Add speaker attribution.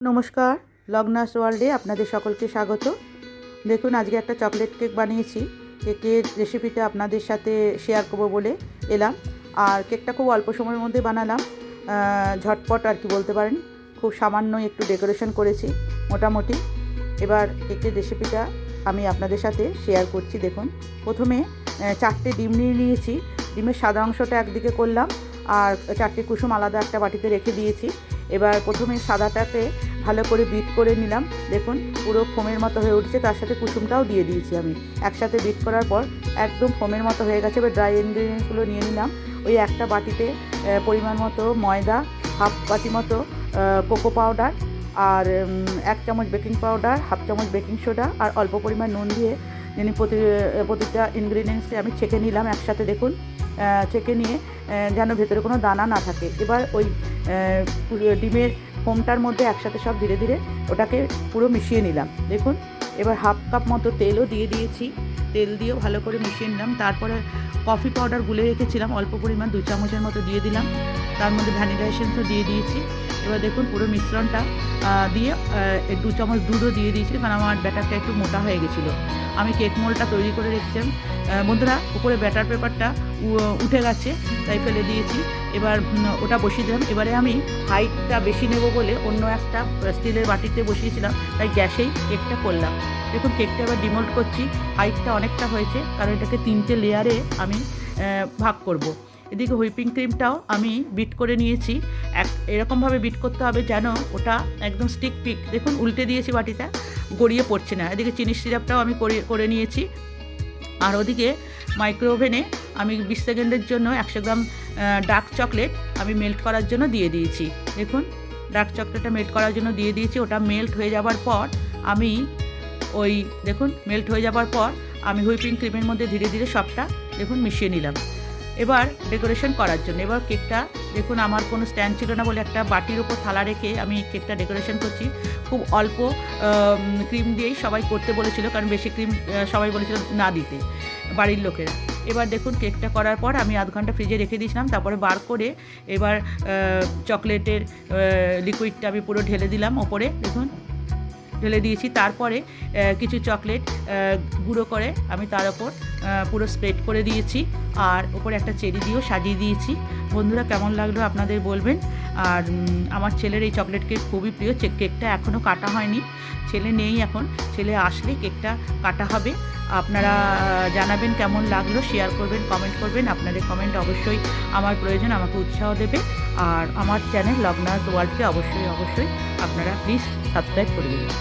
Speaker 1: নমস্কার, লগ্নাস ওয়ার্ল্ডে আপনাদের সকলকে স্বাগত। দেখুন, আজকে একটা চকলেট কেক বানিয়েছি। কেকের রেসিপিটা আপনাদের সাথে শেয়ার করবো বলে এলাম। আর কেকটা খুব অল্প সময়ের মধ্যে বানালাম, ঝটপট আর কি বলতে পারেন। খুব সামান্য একটু ডেকোরেশন করেছি মোটামুটি। এবার কেকের রেসিপিটা আমি আপনাদের সাথে শেয়ার করছি। দেখুন, প্রথমে 4টে ডিম নিয়ে নিয়েছি। ডিমের সাদা অংশটা একদিকে করলাম, আর 4টে কুসুম আলাদা একটা বাটিতে রেখে দিয়েছি। এবার প্রথমে সাদাটাকে ভালো করে বিট করে নিলাম। দেখুন, পুরো ফোমের মতো হয়ে উঠছে। তার সাথে কুসুমটাও দিয়ে দিয়েছি আমি। একসাথে বিট করার পর একদম ফোমের মতো হয়ে গেছে। এবার ড্রাই ইনগ্রিডিয়েন্টসগুলো নিয়ে নিলাম। ওই একটা বাটিতে পরিমাণ মতো ময়দা, হাফ বাটি মতো কোকো পাউডার, আর 1 চামচ বেকিং পাউডার, হাফ চামচ বেকিং সোডা, আর অল্প পরিমাণ নুন দিয়ে প্রতিটা ইনগ্রিডিয়েন্টসকে আমি ছেঁকে নিলাম একসাথে। দেখুন, ছেঁকে নিয়ে যেন ভেতরে কোনো দানা না থাকে। এবার ওই ডিমের ফোমটার মধ্যে একসাথে সব ধীরে ধীরে ওটাকে পুরো মিশিয়ে নিলাম। দেখুন, এবার হাফ কাপ মতো তেলও দিয়ে দিয়েছি। তেল দিয়েও ভালো করে মিশিয়ে নিলাম। তারপরে কফি পাউডার গুলে রেখেছিলাম অল্প পরিমাণ, 2 চামচের মতো দিয়ে দিলাম। তার মধ্যে ভ্যানিলা এসেন্সও দিয়ে দিয়েছি। এবার দেখুন, পুরো মিশ্রণটা দিয়ে 2 চামচ দুধও দিয়ে দিয়েছি, কারণ আমার ব্যাটারটা একটু মোটা হয়ে গেছিলো। আমি কেক মোল্ডটা তৈরি করে রেখেছিলাম। বন্ধুরা, উপরে ব্যাটার পেপারটা উঠে গেছে, তাই ফেলে দিয়েছি। এবার ওটা বসিয়ে দিলাম। এবারে আমি হাইটটা বেশি নেব বলে অন্য একটা স্টিলের বাটিতে বসিয়েছিলাম, তাই গ্যাসেই কেকটা করলাম। দেখুন, কেকটা এবার ডিমোল্ড করছি। হাইটটা অনেকটা হয়েছে, কারণ এটাকে 3টে লেয়ারে আমি ভাগ করব। এদিকে হুইপিং ক্রিমটাও আমি বিট করে নিয়েছি। এরকমভাবে বিট করতে হবে যেন ওটা একদম স্টিক পিক। দেখুন, উল্টে দিয়েছি, বাটিটা গড়িয়ে পড়ছে না। এদিকে চিনি সিরাপটাও আমি করে নিয়েছি। আর ওদিকে মাইক্রো ওভেনে আমি 20 সেকেন্ডের জন্য 100 গ্রাম ডার্ক চকলেট আমি মেল্ট করার জন্য দিয়ে দিয়েছি। দেখুন, ডার্ক চকলেটটা মেল্ট করার জন্য দিয়ে দিয়েছি। ওটা মেল্ট হয়ে যাবার পর আমি মেল্ট হয়ে যাবার পর আমি হুইপিং ক্রিমের মধ্যে ধীরে ধীরে সবটা দেখুন মিশিয়ে নিলাম। এবার ডেকোরেশন করার জন্য এবার কেকটা, দেখুন, আমার কোনো স্ট্যান্ড ছিল না বলে একটা বাটির উপর থালা রেখে আমি কেকটা ডেকোরেশন করছি। খুব অল্প ক্রিম দিয়েই সবাই করতে বলেছিল, কারণ বেশি ক্রিম সবাই বলেছিল না দিতে, বাড়ির লোকেরা। এবার দেখুন, কেকটা করার পর আমি আধ ঘন্টা ফ্রিজে রেখে দিয়েছিলাম। তারপরে বার করে এবার চকলেটের লিকুইডটা আমি পুরো ঢেলে দিলাম ওপরে। দেখুন, ঢেলে দিয়েছি। তারপরে কিছু চকলেট গুঁড়ো করে আমি তার ওপর পুরো স্প্রেড করে দিয়েছি, আর ওপরে একটা চেরি দিয়েও সাজিয়ে দিয়েছি। বন্ধুরা, কেমন লাগলো আপনাদের বলবেন। আর আমার ছেলের এই চকলেট কেক খুবই প্রিয়। কেকটা এখনও কাটা হয়নি, ছেলে নেই এখন। ছেলে আসলে কেকটা কাটা হবে। আপনারা জানাবেন কেমন লাগলো, শেয়ার করবেন, কমেন্ট করবেন। আপনাদের কমেন্ট অবশ্যই আমার প্রয়োজন, আমাকে উৎসাহ দেবে। আর আমার চ্যানেল লগ্নাস ওয়ার্ল্ডকে অবশ্যই আপনারা প্লিজ সাবস্ক্রাইব করে দেবেন।